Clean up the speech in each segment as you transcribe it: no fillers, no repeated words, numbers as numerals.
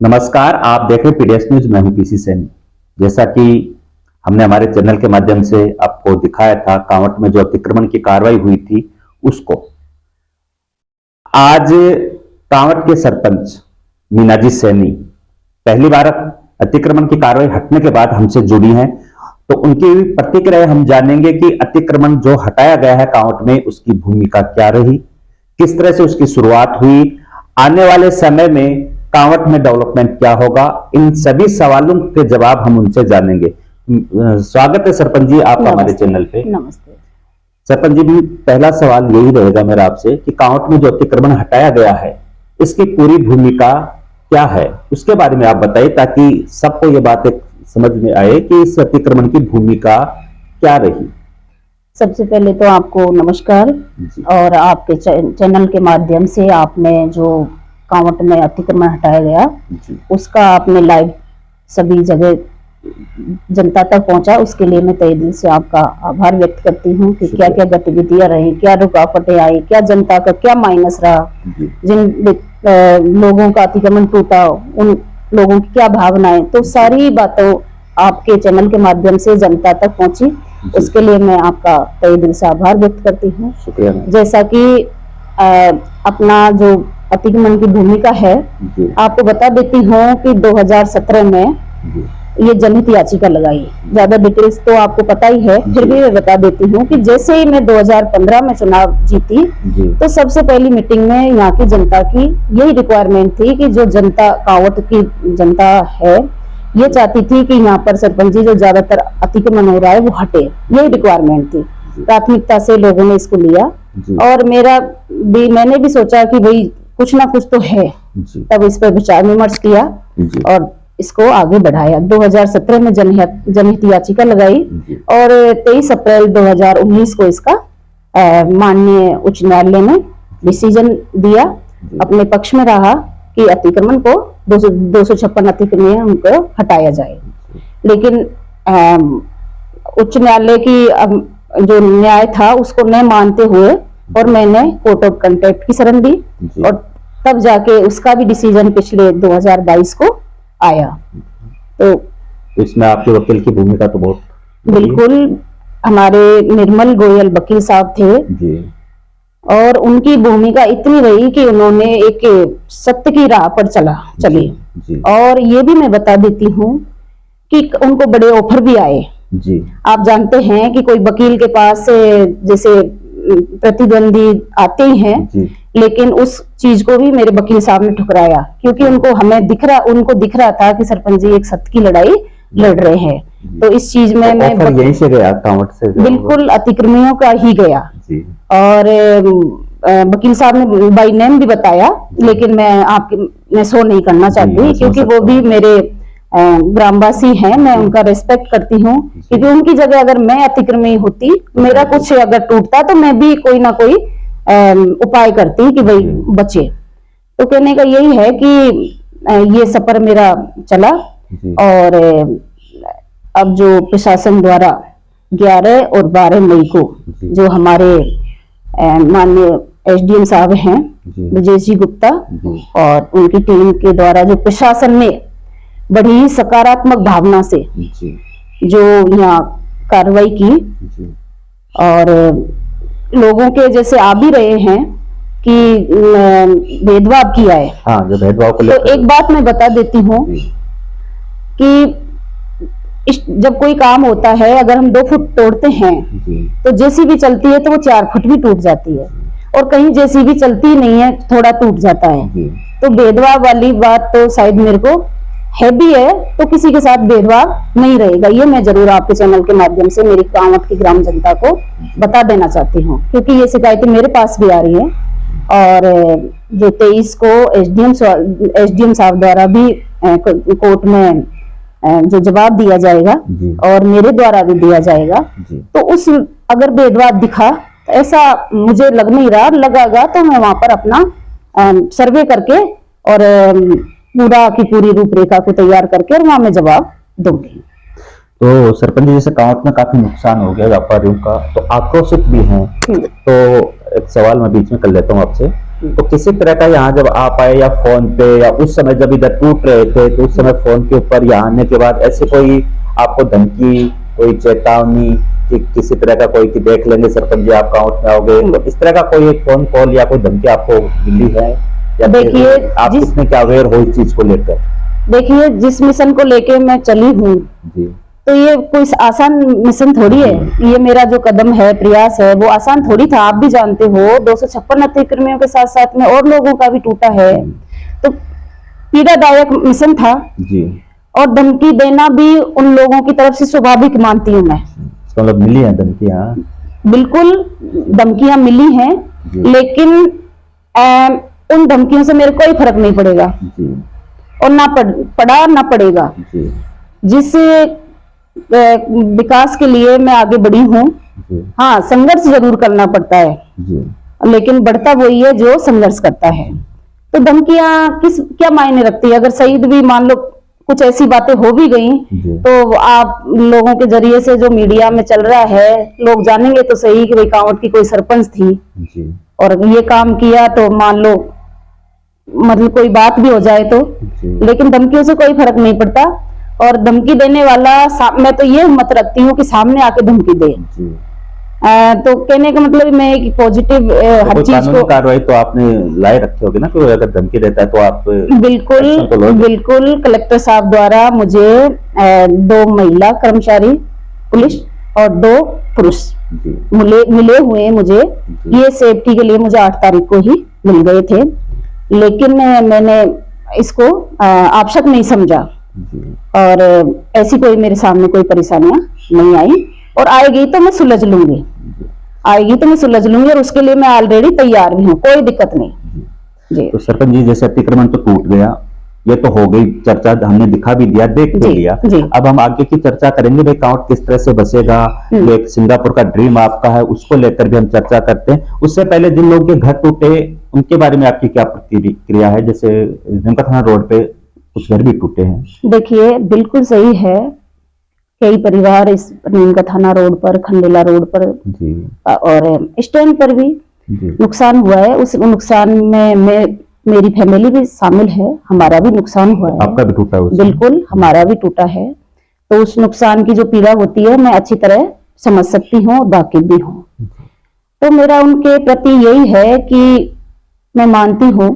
नमस्कार, आप देख रहे पीडीएस न्यूज। मैं हूं पीसी सैनी। जैसा कि हमने हमारे चैनल के माध्यम से आपको दिखाया था, कांवट में जो अतिक्रमण की कार्रवाई हुई थी उसको आज कांवट के सरपंच मीनाजी सैनी पहली बार अतिक्रमण की कार्रवाई हटने के बाद हमसे जुड़ी हैं, तो उनकी प्रतिक्रिया हम जानेंगे कि अतिक्रमण जो हटाया गया है कांवट में उसकी भूमिका क्या रही, किस तरह से उसकी शुरुआत हुई, आने वाले समय में कांवट में डेवलपमेंट क्या होगा। इन सभी सवालों के जवाब हम उनसे जानेंगे। स्वागत है सरपंच जी आपका हमारे चैनल पे। नमस्ते सरपंच जी, भी पहला सवाल यही रहेगा मेरा आपसे कि कांवट में जो अतिक्रमण हटाया गया है इसकी पूरी भूमिका क्या है, उसके बारे में आप बताइए ताकि सबको ये बात समझ में आए कि इस अतिक्रमण की भूमिका क्या रही। सबसे पहले तो आपको नमस्कार। और आपके चैनल के माध्यम से आपने जो कांवट में अतिक्रमण हटाया गया उसका आपने लाइव सभी जगह जनता तक पहुंचा, उसके लिए मैं तहे दिल से आपका आभार व्यक्त करती हूँ कि क्या क्या गतिविधियां रही, क्या रुकावटें आई, क्या जनता का क्या माइनस रहा, जिन लोगों का अतिक्रमण टूटा उन लोगों की क्या भावनाएं, तो सारी बातों आपके चैनल के माध्यम से जनता तक पहुंची, उसके लिए मैं आपका तहे दिल से आभार व्यक्त करती हूँ। जैसा कि अपना जो अतिक्रमण की भूमिका है, आपको बता देती हूँ कि 2017 में ये जनहित याचिका लगाई। ज्यादा डिटेल्स तो आपको पता ही है, फिर भी मैं बता देती हूँ कि जैसे ही मैं 2015 में चुनाव जीती तो सबसे पहली मीटिंग में यहाँ की जनता की यही रिक्वायरमेंट थी कि जो जनता कांवट की जनता है ये चाहती थी कि यहाँ पर सरपंच जी जो ज्यादातर अतिक्रमण हो रहा है वो हटे, यही रिक्वायरमेंट थी। प्राथमिकता से लोगों ने इसको लिया और मैंने भी सोचा कि भाई कुछ ना कुछ तो है, तब इस पर विचार विमर्श किया और इसको आगे बढ़ाया। 2017 में जनहित याचिका लगाई और 23 अप्रैल 2019 को इसका माननीय उच्च न्यायालय ने डिसीजन दिया, अपने पक्ष में रहा कि अतिक्रमण को 256 अतिक्रमण उनको हटाया जाए। लेकिन उच्च न्यायालय की जो न्याय था उसको न मानते हुए और मैंने कोर्ट ऑफ कंटेम्प्ट की शरण ली और तब जाके उसका भी डिसीजन पिछले 2022 को आया। तो इसमें आपके वकील की भूमिका तो बहुत बिल्कुल, हमारे निर्मल गोयल वकील साहब थे जी। और उनकी भूमिका इतनी रही कि उन्होंने एक सत्य की राह पर चले जी। और ये भी मैं बता देती हूँ कि उनको बड़े ऑफर भी आए जी। आप जानते हैं कि कोई वकील के पास जैसे प्रतिद्वंदी आते ही हैं, लेकिन उस चीज को भी मेरे वकील साहब ने ठुकराया क्योंकि उनको दिख रहा था कि सरपंच जी एक सत्य की लड़ाई लड़ रहे हैं। तो इस चीज में मैं यहीं से गया, कांवट से बिल्कुल अतिक्रमणियों का ही गया जी। और वकील साहब ने बाई नेम भी बताया, लेकिन मैं शो नहीं करना चाहती क्योंकि वो भी मेरे ग्रामवासी हैं, मैं उनका रेस्पेक्ट करती हूँ क्योंकि उनकी जगह अगर मैं अतिक्रमणी होती, मेरा कुछ अगर टूटता तो मैं भी कोई ना कोई उपाय करती कि भाई बचे। तो कहने का यही है कि ये सफर मेरा चला और अब जो प्रशासन द्वारा 11 और 12 मई को जो हमारे माननीय एसडीएम साहब हैं विजय जी गुप्ता और उनकी टीम के द्वारा जो प्रशासन ने बड़ी ही सकारात्मक भावना से जो यहाँ कार्रवाई की और लोगों के जैसे आ भी रहे हैं कि भेदभाव किया है। हाँ, जो भेदभाव को तो एक बात मैं बता देती हूँ कि जब कोई काम होता है, अगर हम 2 फुट तोड़ते हैं तो जेसीबी चलती है तो वो 4 फुट भी टूट जाती है और कहीं जेसीबी चलती नहीं है, थोड़ा टूट जाता है। तो भेदभाव वाली बात तो शायद मेरे को है भी है, तो किसी के साथ भेदभाव नहीं रहेगा, ये मैं जरूर आपके चैनल के माध्यम से मेरी कांवट की ग्राम जनता को बता देना चाहती हूँ क्योंकि ये शिकायतें मेरे पास भी आ रही हैं। और जो 23 को एसडीएम साहब द्वारा भी कोर्ट में जो जवाब दिया जाएगा और मेरे द्वारा भी दिया जाएगा, तो उस अगर भेदभाव दिखा तो ऐसा मुझे लग नहीं रहा, लगेगा तो मैं वहां पर अपना सर्वे करके और पूरा की पूरी रूपरेखा को तैयार करके और वहां में जवाब दूंगी। तो सरपंच जी, जैसे कांवट में काफी नुकसान हो गया व्यापारियों का, तो आक्रोशित भी हैं, तो एक सवाल मैं बीच में कर लेता हूँ आपसे तो किसी तरह का यहाँ जब आप आए या फोन पे या उस समय जब इधर टूट रहे थे तो उस समय फोन के ऊपर यहाँ आने के बाद ऐसे कोई आपको धमकी, कोई चेतावनी कि किसी तरह का कोई कि देख लेंगे सरपंच जी आप गाँव में आओगे, तो इस तरह का कोई एक फोन कॉल या कोई धमकी आपको मिली है? या देखिए, आप कितने क्या अवेयर हो इस चीज को लेकर? देखिए, जिस मिशन को लेके मैं चली हूँ जी, तो ये कोई आसान मिशन थोड़ी है। ये मेरा जो कदम है, प्रयास है, वो आसान थोड़ी था। आप भी जानते हो 256 अतिक्रमणियों के साथ साथ में और लोगों का भी टूटा है, तो पीड़ादायक मिशन था जी। और धमकी देना भी उन लोगों की तरफ से स्वाभाविक मानती हूँ मैं। मतलब मिली है धमकियाँ? बिल्कुल धमकियां मिली हैं, लेकिन उन धमकियों से मेरे कोई फर्क नहीं पड़ेगा जी। और ना पड़ा ना पड़ेगा जी। जिस विकास के लिए मैं आगे बढ़ी हूँ। हाँ, संघर्ष जरूर करना पड़ता है जी। लेकिन बढ़ता वही है जो संघर्ष करता है। तो धमकियां क्या मायने रखती है? अगर शहीद भी मान लो कुछ ऐसी बातें हो भी गई तो आप लोगों के जरिए से जो मीडिया में चल रहा है, लोग जानेंगे तो सही कि भाई कांवट की कोई सरपंच थी जी। और ये काम किया, तो मान लो मतलब कोई बात भी हो जाए तो, लेकिन धमकियों से कोई फर्क नहीं पड़ता। और धमकी देने वाला मैं तो ये हिम्मत रखती हूँ कि सामने आके धमकी दे। तो कहने का मतलब मैं एक पॉजिटिव हर चीज को कार्रवाई तो आपने लाए रखे होगे ना, कि अगर धमकी देता है तो आप बिल्कुल बिल्कुल। कलेक्टर साहब द्वारा मुझे 2 महिला कर्मचारी पुलिस और 2 पुरुष मिले हुए मुझे। ये सेफ्टी के लिए मुझे 8 तारीख को ही मिल गए थे, लेकिन मैंने इसको आवश्यक नहीं समझा और ऐसी कोई मेरे सामने कोई परेशानियां नहीं आई। और आएगी तो मैं सुलझ लूंगी, आएगी तो मैं सुलझ लूंगी और उसके लिए मैं ऑलरेडी तैयार भी हूँ, कोई दिक्कत नहीं जी। तो सरपंच जी, जैसे अतिक्रमण तो टूट गया, ये तो हो गई चर्चा, हमने दिखा भी दिया, देख भी लिया। अब हम आगे की चर्चा करेंगे, भाई कांवट किस तरह से बसेगा, एक सिंगापुर का ड्रीम आपका है, उसको लेकर भी हम चर्चा करते हैं। उससे पहले जिन लोगों के घर टूटे उनके बारे में आपकी क्या प्रतिक्रिया है? जैसे नीमका थाना रोड पे कुछ घर भी टूटे हैं। देखिए, बिल्कुल सही है, कई परिवार इस नीमका थाना रोड पर, खंडेला रोड पर जी। और स्टैंड पर भी नुकसान हुआ है। उस नुकसान में मेरी फैमिली भी शामिल है, हमारा भी नुकसान हुआ है। आपका भी टूटा है? बिल्कुल, हमारा भी टूटा है। तो उस नुकसान की जो पीड़ा होती है मैं अच्छी तरह समझ सकती हूँ और वाकिफ भी हूँ। तो मेरा उनके प्रति यही है कि मैं मानती हूँ,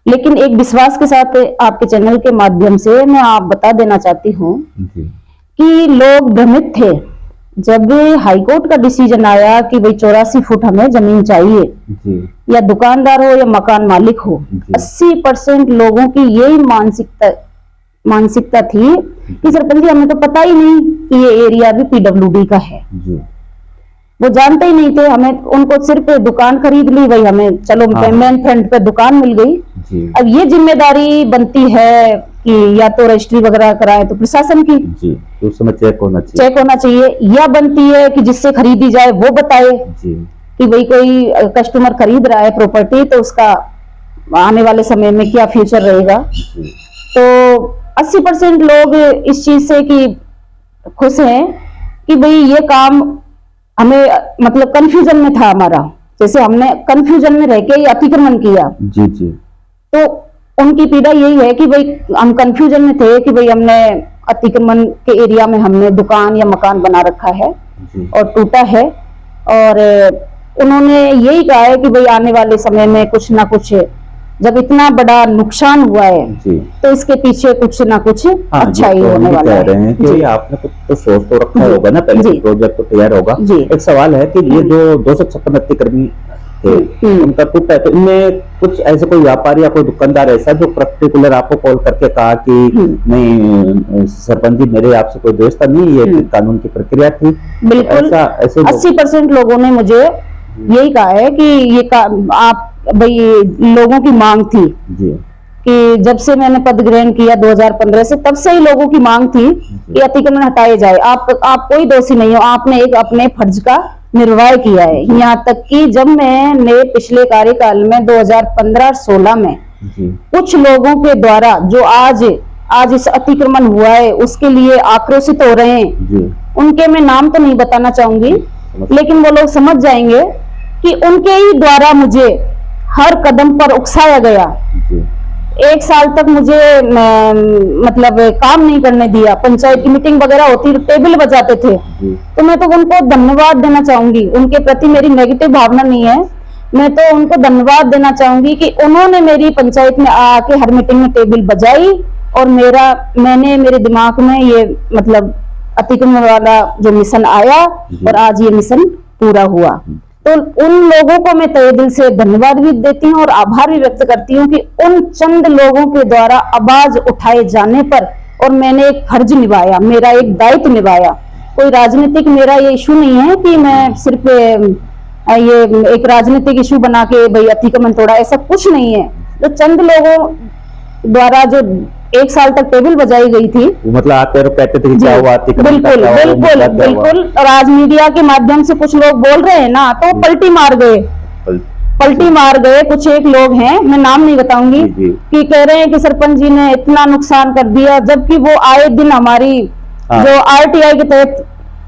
लेकिन एक विश्वास के साथ आपके चैनल के माध्यम से मैं आप बता देना चाहती हूँ कि लोग भ्रमित थे जब हाईकोर्ट का डिसीजन आया कि भाई 84 फुट हमें जमीन चाहिए जी। या दुकानदार हो या मकान मालिक हो, 80% लोगों की यही मानसिकता थी कि सरपंच जी हमें तो पता ही नहीं कि ये एरिया भी पीडब्ल्यूडी का है जी। वो जानते ही नहीं थे, हमें उनको सिर्फ दुकान खरीद ली, वही हमें चलो मेन फ्रंट पे दुकान मिल गई जी। अब ये जिम्मेदारी बनती है कि या तो रजिस्ट्री वगैरह कराए तो प्रशासन की जी, तो उस समय चेक होना चाहिए, या बनती है कि जिससे खरीदी जाए वो बताए जी। कि भाई कोई कस्टमर खरीद रहा है प्रॉपर्टी तो उसका आने वाले समय में क्या फ्यूचर रहेगा। तो 80% लोग इस चीज से कि खुश हैं कि भाई ये काम हमें मतलब कंफ्यूजन में था हमारा, जैसे हमने कंफ्यूजन में रह के ये अतिक्रमण किया जी जी। तो उनकी पीड़ा यही है कि भाई हम कंफ्यूजन में थे कि भाई हमने अतिक्रमण के एरिया में हमने दुकान या मकान बना रखा है और टूटा है, और उन्होंने यही कहा है कि भाई आने वाले समय में कुछ ना कुछ, जब इतना बड़ा नुकसान हुआ है जी। तो इसके पीछे कुछ ना कुछ अच्छा ही होने वाला है। कह रहे हैं कि आपने कुछ तो सोच तो रखा होगा ना, पहले प्रोजेक्ट तो तैयार होगा। एक सवाल है कि ये जो 256 अतिक्रमण थे उनका टूटा है, तो इनमें कुछ ऐसे कोई व्यापारी या कोई दुकानदार ऐसा जो पर्टिकुलर आपको कॉल करके कहा कि नहीं सरपंच जी मेरे आपसे कोई दोस्ता नहीं, ये कानून की प्रक्रिया थी? बिल्कुल, 80% लोगों ने मुझे यही कहा है कि ये आप भाई लोगों की मांग थी जी। कि जब से मैंने पद ग्रहण किया 2015 से, तब से ही लोगों की मांग थी कि अतिक्रमण हटाए जाए। आप कोई दोषी नहीं हो, आपने एक अपने फर्ज का निर्वाह किया है। यहाँ तक कि जब मैंने पिछले कार्यकाल में 2015-16 में कुछ लोगों के द्वारा जो आज इस अतिक्रमण हुआ है उसके लिए आक्रोशित हो रहे हैं, उनके मैं नाम तो नहीं बताना चाहूंगी, लेकिन वो लोग समझ जाएंगे कि उनके ही द्वारा मुझे हर कदम पर उकसाया गया। जी। 1 साल तक मुझे मतलब काम नहीं करने दिया। पंचायत की मीटिंग वगैरह होती तो टेबल बजाते थे। तो मैं तो उनको धन्यवाद देना चाहूंगी, उनके प्रति मेरी नेगेटिव भावना नहीं है, मैं तो उनको धन्यवाद देना चाहूंगी कि उन्होंने मेरी पंचायत में आके हर मीटिंग में टेबल बजाई और मैंने मेरे दिमाग में ये मतलब अतिक्रमण वाला जो मिशन आया और आज ये मिशन पूरा हुआ। तो उन लोगों को मैं तहे दिल से धन्यवाद भी देती हूँ और आभार भी व्यक्त करती हूँ कि उन चंद लोगों के द्वारा आवाज उठाए जाने पर और मैंने एक फर्ज निभाया, मेरा एक दायित्व निभाया। कोई राजनीतिक मेरा ये इशू नहीं है कि मैं सिर्फ ये एक राजनीतिक इशू बना के भाई अतिक्रमण तोड़ा, ऐसा कुछ नहीं है। तो चंद लोगों द्वारा जो 1 साल तक टेबल बजाई गई थी, मतलब आप कहते थे क्या हुआ अतिक्रमण, बिल्कुल बिल्कुल बिल्कुल, और आज मीडिया के माध्यम से कुछ लोग बोल रहे हैं ना, तो पलटी मार गए कुछ एक लोग हैं, मैं नाम नहीं बताऊंगी, कि कह रहे हैं कि सरपंच जी ने इतना नुकसान कर दिया, जबकि वो आए दिन हमारी जो RTI के तहत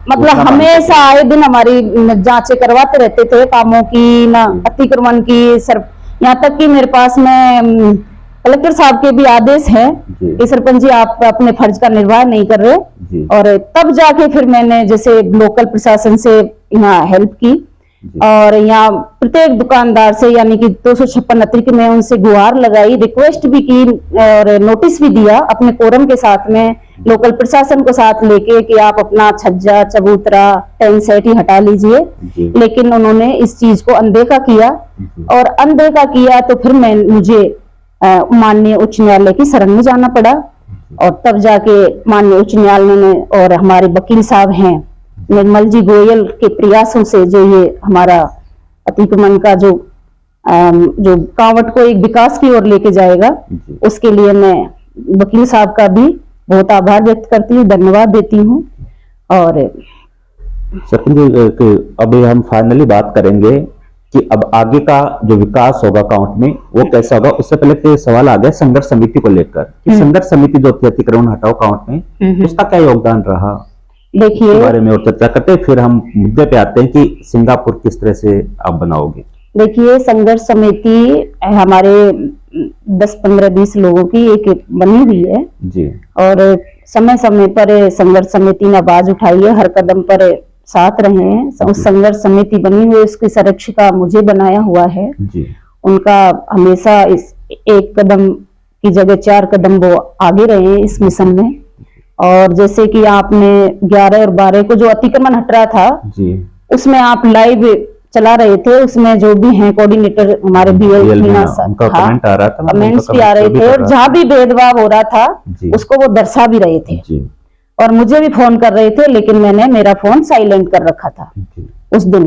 मतलब हमेशा आए दिन हमारी जांचें करवाते रहते थे कामों की, ना अतिक्रमण की। यहाँ तक कि मेरे पास में कलेक्टर साहब के भी आदेश है कि सरपंच जी आप अपने फर्ज का निर्वाह नहीं कर रहे। और तब जाके फिर मैंने जैसे लोकल प्रशासन से यहाँ हेल्प की और यहाँ प्रत्येक दुकानदार से यानी कि 256 अतिरिक्त में उनसे गुहार लगाई, रिक्वेस्ट भी की और नोटिस भी दिया अपने कोरम के साथ में, लोकल प्रशासन को साथ लेके कि आप अपना छज्जा चबूतरा टेंट सेट ही हटा लीजिए। लेकिन उन्होंने इस चीज को अनदेखा किया और अनदेखा किया तो फिर मुझे माननीय उच्च न्यायालय की शरण में जाना पड़ा और तब जाके माननीय उच्च न्यायालय ने और हमारे वकील साहब हैं निर्मल जी गोयल के प्रयासों से जो ये हमारा अतिक्रमण का जो कावट को एक विकास की ओर लेके जाएगा, उसके लिए मैं वकील साहब का भी बहुत आभार व्यक्त करती हूँ, धन्यवाद देती हूँ। और सरपंच अभी हम फाइनली बात करेंगे कि अब आगे का जो विकास होगा काउंट में वो कैसा होगा। उससे पहले तो सवाल आ गया संघर्ष समिति को लेकर कि संघर्ष समिति जो थी अतिक्रमण हटाओ काउंट में, उसका क्या योगदान रहा, देखिए बारे में और चर्चा करते हैं, फिर हम मुद्दे पे आते हैं कि सिंगापुर किस तरह से आप बनाओगे। देखिए संघर्ष समिति हमारे 10-15-20 लोगों की एक बनी हुई है जी, और समय समय पर संघर्ष समिति ने आवाज उठाई है, हर कदम पर साथ रहे हैं। उस संघर्ष समिति बनी हुई, उसकी संरक्षिका मुझे बनाया हुआ है जी। उनका हमेशा इस एक कदम की जगह 4 कदम वो आगे रहे हैं इस मिशन में। और जैसे कि आपने 11 और 12 को जो अतिक्रमण हट रहा था जी, उसमें आप लाइव चला रहे थे, उसमें जो भी हैं कोऑर्डिनेटर हमारे कमेंट्स भी आ रहे थे और जहाँ भी भेदभाव हो रहा था उसको वो दर्शा भी रहे थे जी। और मुझे भी फोन कर रहे थे, लेकिन मैंने मेरा फोन साइलेंट कर रखा था उस दिन,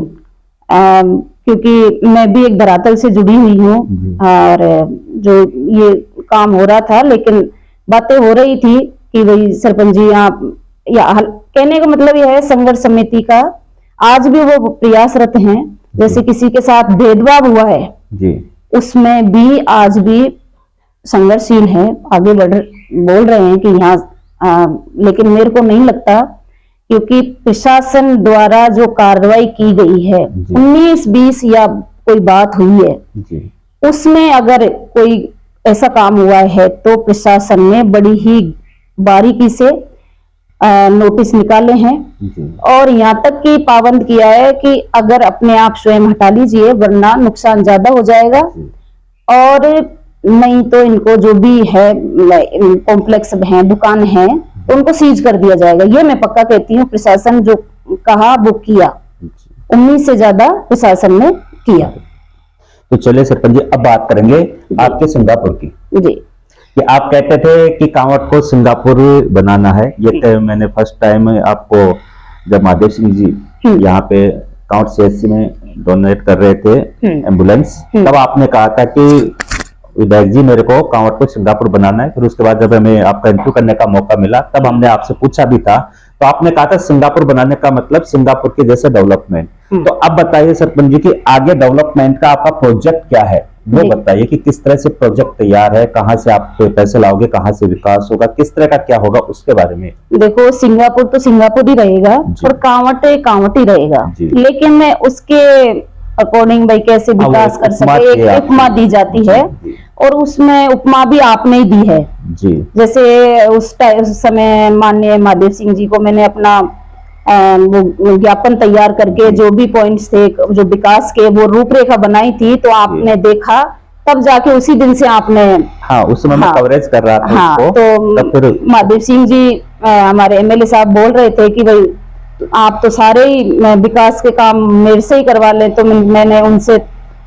क्योंकि मैं भी एक धरातल से जुड़ी हुई हूँ और जो ये काम हो रहा था, लेकिन बातें हो रही थी कि भाई सरपंच जी आप, या कहने का मतलब यह है संघर्ष समिति का आज भी वो प्रयासरत हैं। जैसे किसी के साथ भेदभाव हुआ है जी, उसमें भी आज भी संघर्षशील है, आगे बोल रहे हैं कि यहाँ लेकिन मेरे को नहीं लगता, क्योंकि प्रशासन द्वारा जो कार्रवाई की गई है 19-20 या कोई बात हुई है जी, उसमें अगर कोई ऐसा काम हुआ है तो प्रशासन ने बड़ी ही बारीकी से नोटिस निकाले हैं और यहाँ तक कि पाबंद किया है कि अगर अपने आप स्वयं हटा लीजिए वरना नुकसान ज्यादा हो जाएगा, और नहीं तो इनको जो भी है कॉम्प्लेक्स है दुकान है उनको सीज कर दिया जाएगा। ये मैं पक्का कहती हूँ, प्रशासन जो कहा वो किया, 19 से ज्यादा प्रशासन ने किया। तो चलिए सरपंच जी अब बात करेंगे आपके सिंगापुर की जी, कि आप कहते थे कि कांवट को सिंगापुर बनाना है। ये मैंने फर्स्ट टाइम आपको जब महादेव सिंह जी यहाँ पे कांवट CHC में डोनेट कर रहे थे एम्बुलेंस, तब आपने कहा था कि विधायक जी मेरे को कांवट को सिंगापुर बनाना है। फिर उसके बाद जब हमें आपका इंटरव्यू करने का मौका मिला तब हमने आपसे पूछा भी था, तो आपने कहा था सिंगापुर बनाने का मतलब सिंगापुर के जैसे डेवलपमेंट। तो अब बताइए सरपंच जी कि आगे डेवलपमेंट का आपका प्रोजेक्ट क्या है, वो बताइए कि किस तरह से प्रोजेक्ट तैयार है, कहां से आप पैसे लाओगे, कहां से विकास होगा, किस तरह का क्या होगा उसके बारे में। देखो सिंगापुर तो सिंगापुर ही रहेगा और कांवट कांवट ही रहेगा, लेकिन मैं उसके अकॉर्डिंग भाई कैसे विकास कर सके, एक उपमा दी जाती है और उसमें उपमा भी आपने ही दी है जी। जैसे उस समय माननीय महादेव सिंह जी को मैंने अपना वो ज्ञापन तैयार करके जो भी पॉइंट्स थे जो विकास के वो रूपरेखा बनाई थी, तो आपने देखा तब जाके उसी दिन से आपने उस समय मैं कवरेज कर रहा था उसको, तो फिर महादेव सिंह जी हमारे एमएलए साहब बोल रहे थे कि भाई आप तो सारे ही विकास के काम मेरे से ही करवा लें, तो मैंने उनसे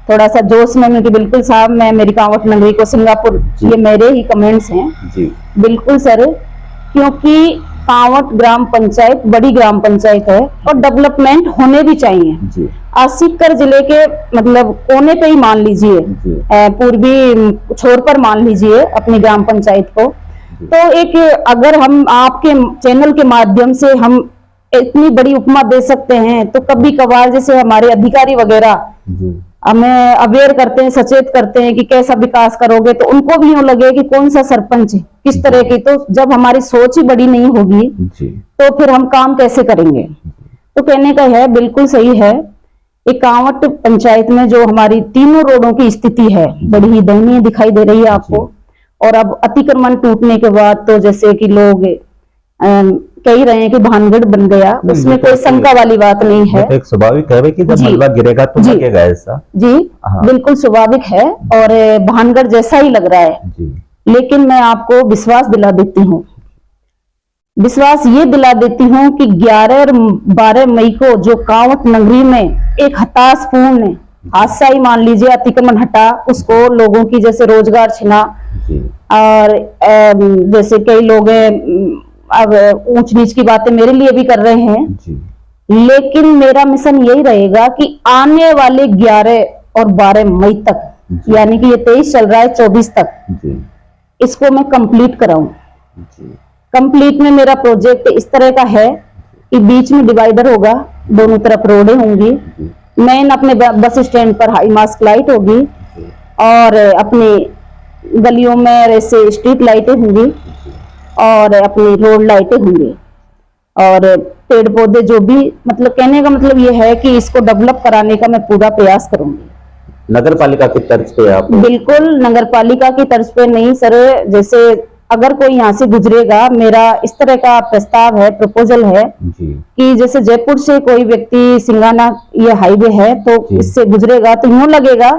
थोड़ा सा जोश में कि बिल्कुल साहब, मैं मेरी कांवट नगरी को सिंगापुर, ये मेरे ही कमेंट्स हैं जी। बिल्कुल सर, क्योंकि कांवट ग्राम पंचायत बड़ी ग्राम पंचायत है और डेवलपमेंट होने भी चाहिए जी। आज सीकर जिले के मतलब कोने पे ही मान लीजिए, पूर्वी छोर पर मान लीजिए अपनी ग्राम पंचायत को, तो एक अगर हम आपके चैनल के माध्यम से हम इतनी बड़ी उपमा दे सकते हैं, तो कभी कभार जैसे हमारे अधिकारी वगैरह हमें अवेयर करते हैं, सचेत करते हैं कि कैसा विकास करोगे, तो उनको भी यूं लगे कि कौन सा सरपंच है किस तरह की, तो जब हमारी सोच ही बड़ी नहीं होगी तो फिर हम काम कैसे करेंगे। तो कहने का है बिल्कुल सही है, एक कांवट पंचायत में जो हमारी तीनों रोडों की स्थिति है बड़ी ही दयनीय दिखाई दे रही है आपको, और अब अतिक्रमण टूटने के बाद तो जैसे कि लोग कह रहे हैं कि भानगढ़ बन गया, उसमें कोई शंका वाली बात नहीं है, एक स्वाभाविक है कि जब मलबा गिरेगा तो लगेगा ऐसा जी, बिल्कुल स्वाभाविक है और भानगढ़ जैसा ही लग रहा है जी। लेकिन मैं आपको विश्वास दिला देती हूँ, विश्वास ये दिला देती हूँ कि 11 और 12 मई को जो कांवट नगरी में एक हताशपूर्ण हादसा ही मान लीजिए, अतिक्रमण हटा, उसको लोगों की जैसे रोजगार छिना और जैसे कई लोग अब ऊंच नीच की बातें मेरे लिए भी कर रहे हैं जी। लेकिन मेरा मिशन यही रहेगा कि आने वाले 11 और 12 मई तक, यानी कि ये 23 चल रहा है, 24 तक जी। इसको मैं कंप्लीट कराऊं। कंप्लीट में मेरा प्रोजेक्ट इस तरह का है कि बीच में डिवाइडर होगा, दोनों तरफ रोडें होंगी, मेन अपने बस स्टैंड पर हाई मास्क लाइट होगी और अपनी गलियों में ऐसे स्ट्रीट लाइटें होंगी और अपनी रोड लाइटें होंगी और पेड़ पौधे जो भी, मतलब कहने का मतलब ये है कि इसको डेवलप कराने का मैं पूरा प्रयास करूंगी। नगर पालिका की तर्ज पे आप? बिल्कुल नगर पालिका की तर्ज पे नहीं सर, जैसे अगर कोई यहाँ से गुजरेगा, मेरा इस तरह का प्रस्ताव है, प्रपोजल है जी। कि जैसे जयपुर से कोई व्यक्ति सिंगाना ये हाईवे है तो इससे गुजरेगा तो यूं लगेगा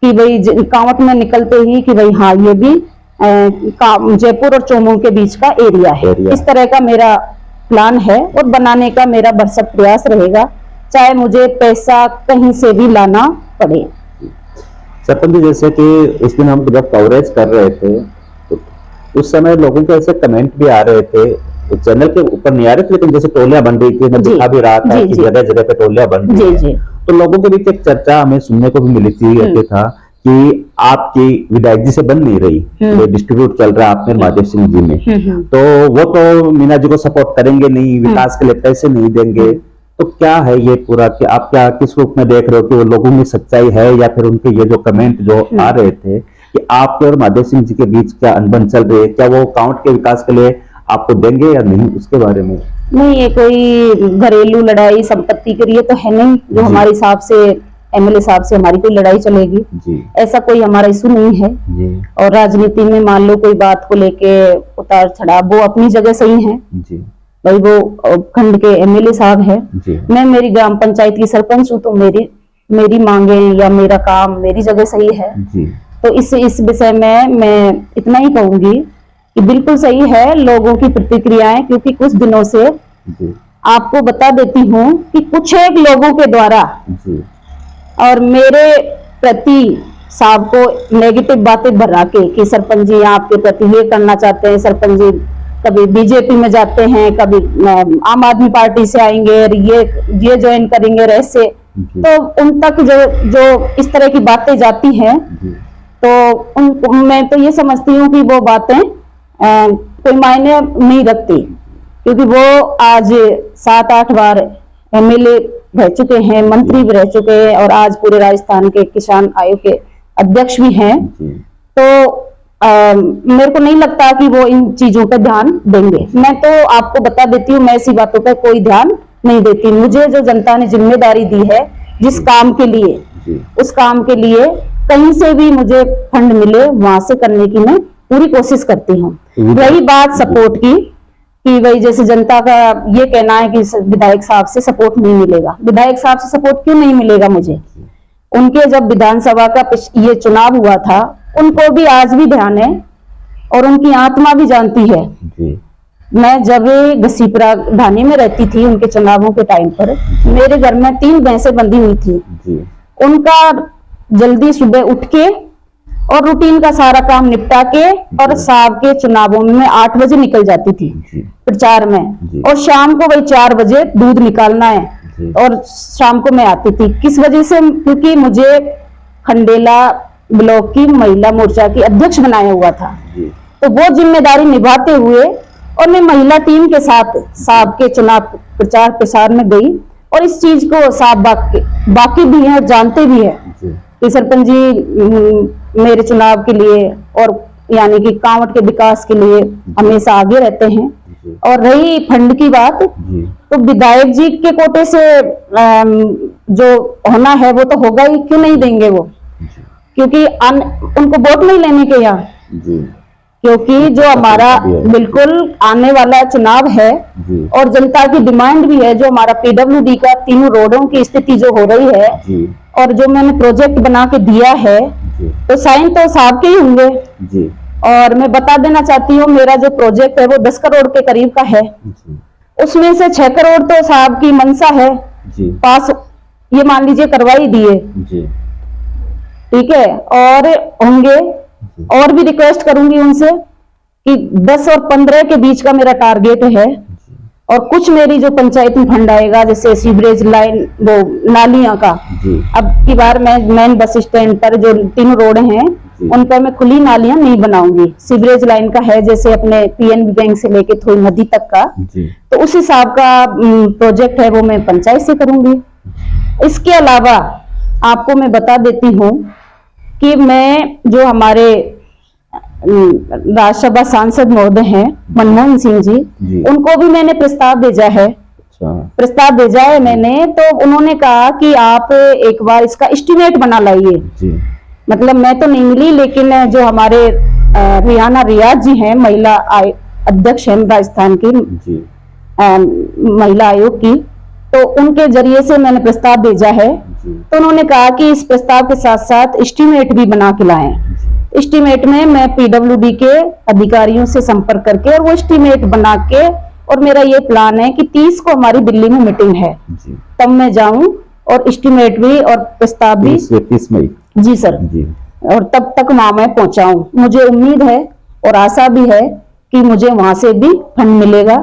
कि भाई कांवट में निकलते ही कि भाई हाँ ये भी जयपुर और चोमू के बीच का एरिया है। इस तरह का मेरा प्लान है और बनाने का मेरा भरसक प्रयास रहेगा, चाहे मुझे पैसा कहीं से भी लाना पड़े। सरपंच जी, जैसे कि उस दिन हम जब कवरेज कर रहे थे तो उस समय लोगों के ऐसे कमेंट भी आ रहे थे, तो चैनल के ऊपर नहीं आ रहे थे, लेकिन जैसे टोलियां बन रही थी, मैं दिखा भी रहा था कि जगह जगह पे टोलियां बन रही थी, तो लोगों के बीच एक चर्चा हमें सुनने को भी मिली थी था कि आपकी विधायक जी से बन नहीं रही, डिस्ट्रीब्यूट चल रहा है आपने महादेव सिंह जी में, तो वो तो मीना जी को सपोर्ट करेंगे नहीं, विकास के लिए पैसे नहीं देंगे, तो क्या है ये पूरा, कि आप क्या किस रूप में देख रहे हो कि वो लोगों में सच्चाई है या फिर उनके ये जो कमेंट जो आ रहे थे कि आपके और महादेव सिंह जी के बीच क्या अनबन चल रही है, क्या वो कांवट के विकास के लिए आपको देंगे या नहीं, उसके बारे में? नहीं, ये कोई घरेलू लड़ाई संपत्ति के लिए तो है नहीं जो हमारे हिसाब से एमएलए साहब से हमारी कोई लड़ाई चलेगी जी। ऐसा कोई हमारा इशू नहीं है जी। और राजनीति में मान लो कोई बात को लेके उतार चढ़ाव, वो अपनी जगह सही है जी। भाई वो खंड के एमएलए साहब है, मैं मेरी ग्राम पंचायत की सरपंच हूँ, तो मेरी मांगे या मेरा काम मेरी जगह सही है जी। तो इस विषय में मैं इतना ही कहूंगी कि बिल्कुल सही है लोगों की प्रतिक्रियाएं, क्योंकि कुछ दिनों से आपको बता देती हूँ कि कुछ एक लोगों के द्वारा और मेरे प्रति साहब को नेगेटिव बातें भरा के कि सरपंच जी आपके प्रति ये करना चाहते हैं, सरपंच जी कभी बीजेपी में जाते हैं, कभी आम आदमी पार्टी से आएंगे, ये ज्वाइन करेंगे, ऐसे तो उन तक जो इस तरह की बातें जाती हैं, तो मैं तो ये समझती हूँ कि वो बातें कोई मायने नहीं रखती, क्योंकि वो आज 7-8 बार एमएलए रह चुके हैं, मंत्री भी रह चुके हैं और आज पूरे राजस्थान के किसान आयोग के अध्यक्ष भी हैं, तो मेरे को नहीं लगता कि वो इन चीजों पर ध्यान देंगे। मैं तो आपको बता देती हूँ, मैं ऐसी बातों पर कोई ध्यान नहीं देती। मुझे जो जनता ने जिम्मेदारी दी है जिस काम के लिए, जी। उस काम के लिए कहीं से भी मुझे फंड मिले वहां से करने की मैं पूरी कोशिश करती हूँ। रही बात सपोर्ट की, कि भाई जैसे जनता का ये कहना है कि विधायक साहब से सपोर्ट नहीं मिलेगा। विधायक साहब से सपोर्ट क्यों नहीं मिलेगा मुझे? उनके जब विधानसभा का ये चुनाव हुआ था, उनको भी आज भी ध्यान है और उनकी आत्मा भी जानती है। मैं जब घसीपुरा ढाणी में रहती थी उनके चुनावों के टाइम पर, मेरे घर में 3 भैंसें बंधी हुई थी। उनका जल्दी सुबह उठ के और रूटीन का सारा काम निपटा के और साहब के चुनावों में 8 बजे निकल जाती थी प्रचार में, और शाम को वही 4 बजे दूध निकालना है और शाम को मैं आती थी। किस वजह से? क्योंकि मुझे खंडेला ब्लॉक की महिला मोर्चा की अध्यक्ष बनाया हुआ था, तो वो जिम्मेदारी निभाते हुए और मैं महिला टीम के साथ साहब के चुनाव प्रचार प्रसार में गई। और इस चीज को साहब बाकी भी है, जानते भी है कि सरपंच जी मेरे चुनाव के लिए और यानी कि कांवट के विकास के लिए हमेशा आगे रहते हैं। और रही फंड की बात, तो विधायक जी के कोटे से जो होना है वो तो होगा ही, क्यों नहीं देंगे वो? क्योंकि उनको वोट नहीं लेने के यहाँ, क्योंकि जो हमारा बिल्कुल आने वाला चुनाव है और जनता की डिमांड भी है, जो हमारा पीडब्ल्यूडी का 3 रोडों की स्थिति जो हो रही है और जो मैंने प्रोजेक्ट बना के दिया है, तो साइन तो साहब के ही होंगे। और मैं बता देना चाहती हूँ, मेरा जो प्रोजेक्ट है वो 10 करोड़ के करीब का है, उसमें से 6 करोड़ तो साहब की मंशा है पास, ये मान लीजिए करवा ही दिए, ठीक है। और होंगे, और भी रिक्वेस्ट करूंगी उनसे कि 10 और 15 के बीच का मेरा टारगेट है। और कुछ मेरी जो पंचायत में फंड आएगा, जैसे सीवरेज लाइन, वो नालियां का, अब की बार मैं मेन बस स्टैंड पर जो 3 रोड हैं उन पर मैं खुली नालियां नहीं बनाऊंगी। सीवरेज लाइन का है, जैसे अपने पीएनबी बैंक से लेके थोड़ी नदी तक का, तो उस हिसाब का प्रोजेक्ट है वो मैं पंचायत से करूंगी। इसके अलावा आपको मैं बता देती हूँ कि मैं जो हमारे राज्यसभा सांसद महोदय हैं मनमोहन सिंह जी, उनको भी मैंने प्रस्ताव भेजा है। प्रस्ताव भेजा है मैंने, तो उन्होंने कहा कि आप एक बार इसका एस्टिमेट बना लाइए। मतलब मैं तो नहीं मिली, लेकिन जो हमारे रियाना रियाज जी हैं, महिला अध्यक्ष हैं राजस्थान की महिला आयोग की, तो उनके जरिए से मैंने प्रस्ताव भेजा है। तो उन्होंने कहा कि इस प्रस्ताव के साथ साथ एस्टिमेट भी बना के लाएं। एस्टिमेट में मैं पीडब्ल्यूडी के अधिकारियों से संपर्क करके और वो एस्टिमेट बना के, और मेरा ये प्लान है कि 30 को हमारी दिल्ली में मीटिंग है, तब मैं जाऊं और एस्टिमेट भी और प्रस्ताव भी 30 मई जी सर और तब तक वहां मैं पहुंचाऊं। मुझे उम्मीद है और आशा भी है कि मुझे वहां से भी फंड मिलेगा।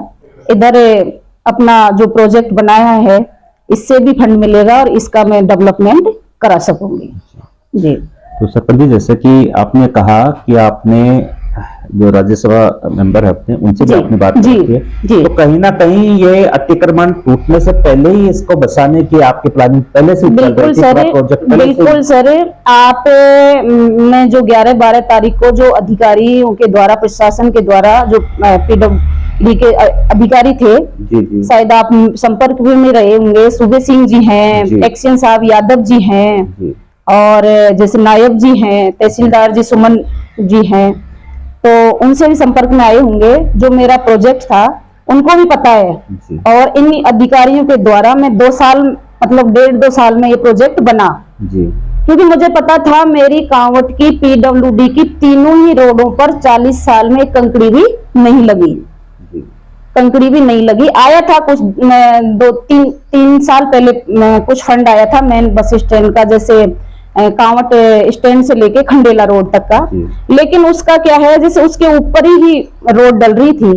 इधर अपना जो प्रोजेक्ट बनाया है इससे भी फंड मिलेगा और इसका मैं डेवलपमेंट करा सकूंगी जी। तो सरपंच जी, जैसे कि आपने कहा कि आपने जो राज्यसभा मेंबर है अपने, उनसे भी आपने बात की है, तो कहीं ना कहीं ये अतिक्रमण टूटने से पहले ही इसको बसाने की आपकी प्लानिंग पहले से? बिल्कुल सर, बिल्कुल सर। आप मैं जो 11-12 तारीख को जो अधिकारियों के द्वारा, प्रशासन के द्वारा, जो पीडब्ल्यूडी के अधिकारी थे, शायद आप संपर्क में रहे होंगे, सुबे सिंह जी हैं, एक्शन साहब यादव जी हैं, और जैसे नायब जी हैं, तहसीलदार जी सुमन जी हैं, तो उनसे भी संपर्क में आए होंगे। जो मेरा प्रोजेक्ट था उनको भी पता है, और इन अधिकारियों के द्वारा मैं 2 साल, मतलब 1.5-2 साल में ये प्रोजेक्ट बना, क्योंकि मुझे पता था मेरी कांवट की पीडब्ल्यूडी की 3 ही रोडों पर 40 साल में कंकड़ी भी नहीं लगी, कंकड़ी भी नहीं लगी। आया था कुछ 2-3 साल पहले कुछ फंड आया था मेन बस स्टैंड का, जैसे कांवट स्टैंड से लेके खंडेला रोड तक का, लेकिन उसका क्या है, जैसे उसके ऊपर ही रोड डल रही थी,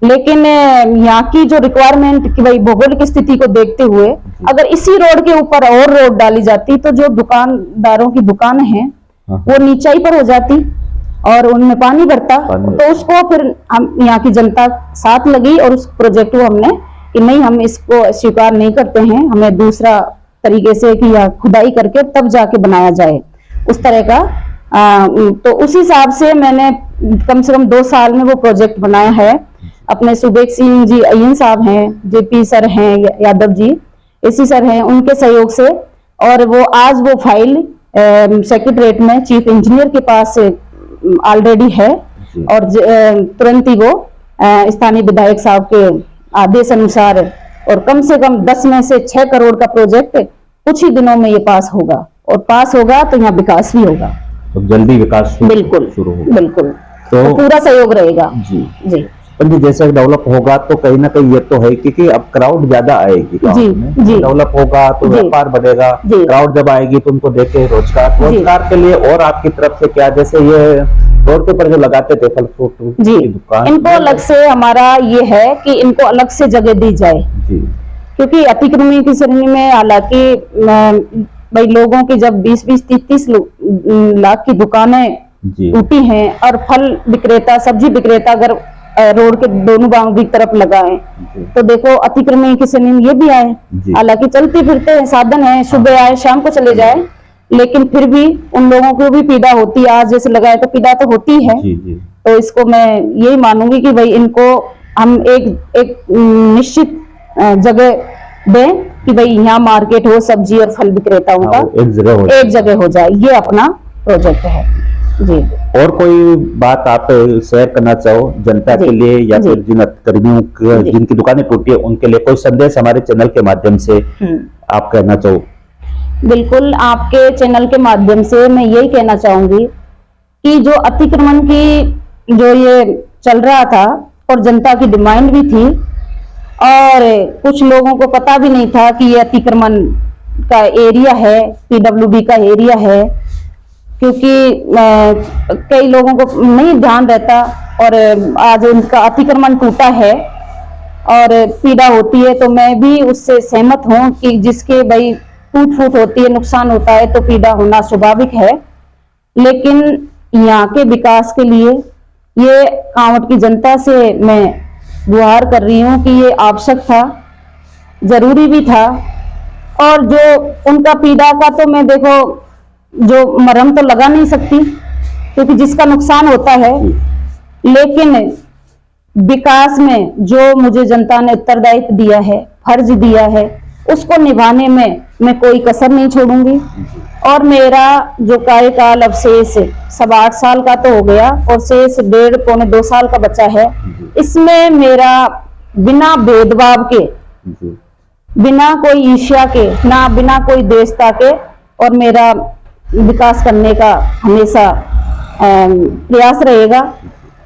लेकिन यहाँ की जो रिक्वायरमेंट की भाई भौगोलिक स्थिति को देखते हुए अगर इसी रोड के ऊपर और रोड डाली जाती तो जो दुकानदारों की दुकान है वो नीचाई पर हो जाती और उनमें पानी भरता। तो उसको फिर हम यहाँ की जनता साथ लगी और उस प्रोजेक्ट को हमने कि नहीं, हम इसको स्वीकार नहीं करते हैं, हमें दूसरा तरीके से कि या खुदाई करके तब जाके बनाया जाए, उस तरह का। तो उस हिसाब से मैंने कम से कम 2 साल में वो प्रोजेक्ट बनाया है। अपने सुबेक सिंह जी अय्यन साहब हैं, जेपी सर हैं, यादव जी एसी सर हैं, उनके सहयोग से, और वो आज वो फाइल सेक्रेटरीट में चीफ इंजीनियर के पास ऑलरेडी है और तुरंत ही वो स्थानीय विधायक साहब के आदेश अनुसार और कम से कम 10 में से 6 करोड़ का प्रोजेक्ट कुछ ही दिनों में ये पास होगा और पास होगा तो यहाँ विकास भी होगा, तो जल्दी विकास बिल्कुल शुरू होगा। बिल्कुल, तो पूरा सहयोग रहेगा जी जी। जैसे डेवलप होगा तो कहीं ना कहीं ये तो है कि अब क्राउड ज्यादा आएगी जी जी, डेवलप होगा तो व्यापार बढ़ेगा, क्राउड जब आएगी तो उनको देखे रोजगार के लिए और आपकी तरफ से क्या, जैसे ये रोड के ऊपर जो लगाते थे फल फ्रूट जी, की दुकान, इनको अलग से हमारा ये है कि इनको अलग से जगह दी जाए जी, क्योंकि अतिक्रमण की श्रेणी में हालांकि भाई लोगों की जब 20-20, 30-30 लाख की दुकानें टूटी हैं और फल विक्रेता, सब्जी विक्रेता अगर रोड के दोनों बाउंड्री की तरफ लगाए तो देखो अतिक्रमण की श्रेणी में ये भी आए। हालांकि चलते फिरते साधन है, सुबह आए शाम को चले जाए, लेकिन फिर भी उन लोगों को भी पीड़ा होती है। आज जैसे लगाए तो पीड़ा तो होती है। तो इसको मैं यही मानूंगी कि भाई इनको हम एक निश्चित जगह दें कि भाई यहाँ मार्केट हो सब्जी और फल विक्रेताओं का एक जगह हो जाए, ये अपना प्रोजेक्ट है जी। और कोई बात आप शेयर करना चाहो जनता के लिए या फिर जिन कर्मियों जिनकी दुकानें टूटी है उनके लिए कोई संदेश हमारे चैनल के माध्यम से आप कहना चाहो? बिल्कुल, आपके चैनल के माध्यम से मैं यही कहना चाहूंगी कि जो अतिक्रमण की जो ये चल रहा था और जनता की डिमांड भी थी और कुछ लोगों को पता भी नहीं था कि ये अतिक्रमण का एरिया है, पीडब्ल्यूडी का एरिया है, क्योंकि कई लोगों को नहीं ध्यान रहता और आज उनका अतिक्रमण टूटा है और पीड़ा होती है। तो मैं भी उससे सहमत हूँ कि जिसके भाई टूट फूट होती है, नुकसान होता है तो पीड़ा होना स्वाभाविक है, लेकिन यहाँ के विकास के लिए ये कांवट की जनता से मैं गुहार कर रही हूँ कि ये आवश्यक था, जरूरी भी था। और जो उनका पीड़ा का तो मैं देखो जो मरहम तो लगा नहीं सकती क्योंकि जिसका नुकसान होता है, लेकिन विकास में जो मुझे जनता ने उत्तरदायित्व दिया है, फर्ज दिया है, उसको निभाने में मैं कोई कसर नहीं छोड़ूंगी। और मेरा जो कार्यकाल अब शेष 8.25 साल का तो हो गया और शेष 1.5-2 साल का बचा है, इसमें मेरा बिना भेदभाव के, बिना कोई ईर्ष्या के, ना बिना कोई द्वेषता के और मेरा विकास करने का हमेशा प्रयास रहेगा।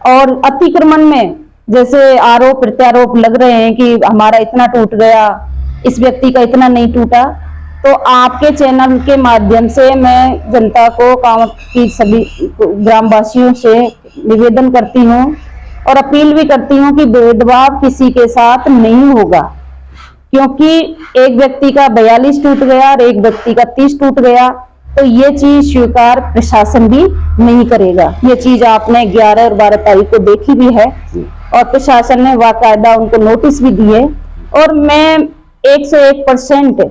और अतिक्रमण में जैसे आरोप प्रत्यारोप लग रहे हैं कि हमारा इतना टूट गया, इस व्यक्ति का इतना नहीं टूटा, तो आपके चैनल के माध्यम से मैं जनता को कांवट की सभी ग्रामवासियों से निवेदन करती हूँ और अपील भी करती हूँ कि भेदभाव किसी के साथ नहीं होगा, क्योंकि एक व्यक्ति का 42 टूट गया और एक व्यक्ति का 30 टूट गया तो ये चीज स्वीकार प्रशासन भी नहीं करेगा। ये चीज आपने 11 और 12 तारीख को देखी भी है और प्रशासन ने बाकायदा उनको नोटिस भी दिए और मैं 101%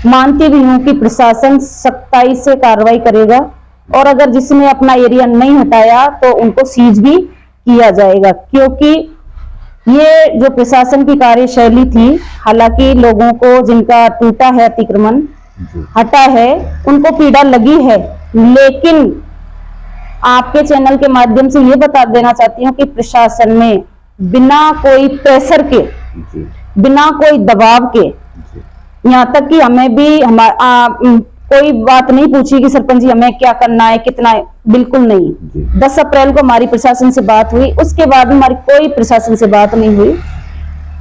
मानती भी हूँ कि प्रशासन सख्ताई से कार्रवाई करेगा और अगर जिसने अपना एरिया नहीं हटाया तो उनको सीज भी किया जाएगा, क्योंकि ये जो प्रशासन की कार्यशैली थी, हालांकि लोगों को जिनका टूटा है अतिक्रमण हटा है उनको पीड़ा लगी है, लेकिन आपके चैनल के माध्यम से ये बता देना चाहती हूँ कि प्रशासन ने बिना कोई प्रेशर के, बिना कोई दबाव के, यहाँ तक कि हमें भी कोई बात नहीं पूछी कि सरपंच जी हमें क्या करना है, कितना है, बिल्कुल नहीं। 10 अप्रैल को हमारी प्रशासन से बात हुई, उसके बाद हमारी कोई प्रशासन से बात नहीं हुई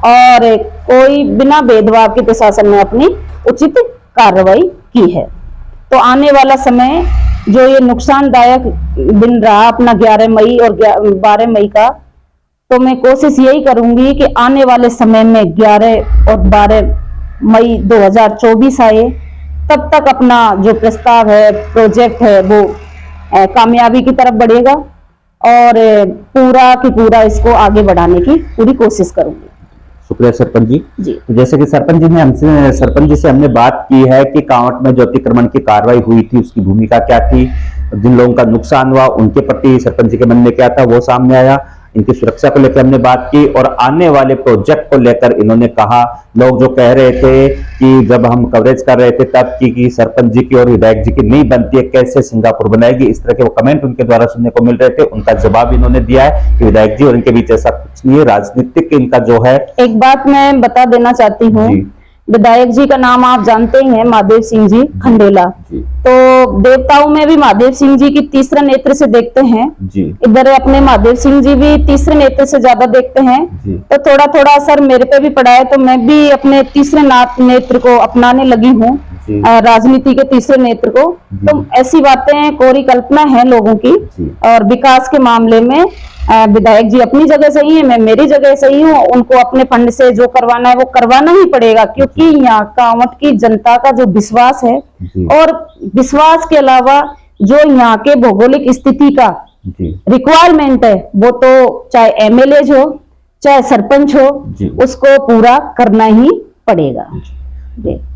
और कोई बिना भेदभाव के प्रशासन ने अपनी उचित कार्रवाई की है। तो आने वाला समय जो ये नुकसानदायक दिन रहा अपना 11 मई और 12 मई का, तो मैं कोशिश यही करूंगी कि आने वाले समय में 11 और 12 मई 2024 आए, तब तक अपना जो प्रस्ताव है, प्रोजेक्ट है, वो कामयाबी की तरफ बढ़ेगा और पूरा की पूरा इसको आगे बढ़ाने की पूरी कोशिश करूंगी। शुक्रिया सरपंच जी। जी, जैसे कि सरपंच जी से हमने बात की है कि कांवट में जो अतिक्रमण की कार्रवाई हुई थी उसकी भूमिका क्या थी, जिन लोगों का नुकसान हुआ उनके प्रति सरपंच जी के मन में क्या था वो सामने आया। इनकी सुरक्षा को लेकर हमने बात की और आने वाले प्रोजेक्ट को लेकर इन्होंने कहा। लोग जो कह रहे थे कि जब हम कवरेज कर रहे थे तब कि सरपंच जी की और विधायक जी की नहीं बनती है, कैसे सिंगापुर बनाएगी, इस तरह के वो कमेंट उनके द्वारा सुनने को मिल रहे थे। उनका जवाब इन्होंने दिया है कि विधायक जी और इनके बीच ऐसा कुछ नहीं है, राजनीतिक इनका जो है। एक बात मैं बता देना चाहती हूँ, विधायक जी का नाम आप जानते ही हैं, महादेव सिंह जी खंडेला। तो देवताओं में भी महादेव सिंह जी की तीसरे नेत्र से देखते हैं जी। इधर अपने महादेव सिंह जी भी तीसरे नेत्र से ज्यादा देखते हैं जी। तो थोड़ा थोड़ा असर मेरे पे भी पड़ा है, तो मैं भी अपने तीसरे नेत्र को अपनाने लगी हूँ, राजनीति के तीसरे नेत्र को। तो ऐसी बातें कोरी कल्पना है लोगों की। और विकास के मामले में विधायक जी अपनी जगह सही है, मैं मेरी जगह सही हूँ। उनको अपने फंड से जो करवाना है वो करवाना ही पड़ेगा, क्योंकि यहाँ कांवट की जनता का जो विश्वास है और विश्वास के अलावा जो यहाँ के भौगोलिक स्थिति का रिक्वायरमेंट है, वो तो चाहे एमएलए हो चाहे सरपंच हो, उसको पूरा करना ही पड़ेगा।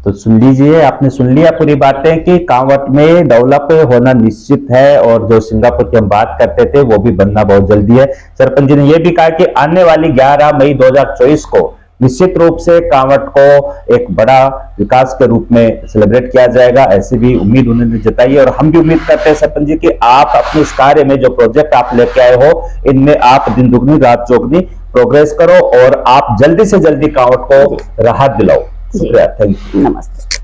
तो सुन लीजिए, आपने सुन लिया पूरी बातें कि कांवट में डेवलप होना निश्चित है और जो सिंगापुर की हम बात करते थे वो भी बनना बहुत जल्दी है। सरपंच जी ने यह भी कहा कि आने वाली 11 मई 2024 को निश्चित रूप से कांवट को एक बड़ा विकास के रूप में सेलिब्रेट किया जाएगा, ऐसी भी उम्मीद उन्होंने जताई है। और हम भी उम्मीद करते हैं सरपंच जी कि आप अपने इस कार्य में जो प्रोजेक्ट आप लेके आए हो, इनमें आप दिन दुगनी रात चौगनी प्रोग्रेस करो और आप जल्दी से जल्दी कांवट को राहत दिलाओ। शुक्रिया, थैंक यू, नमस्ते।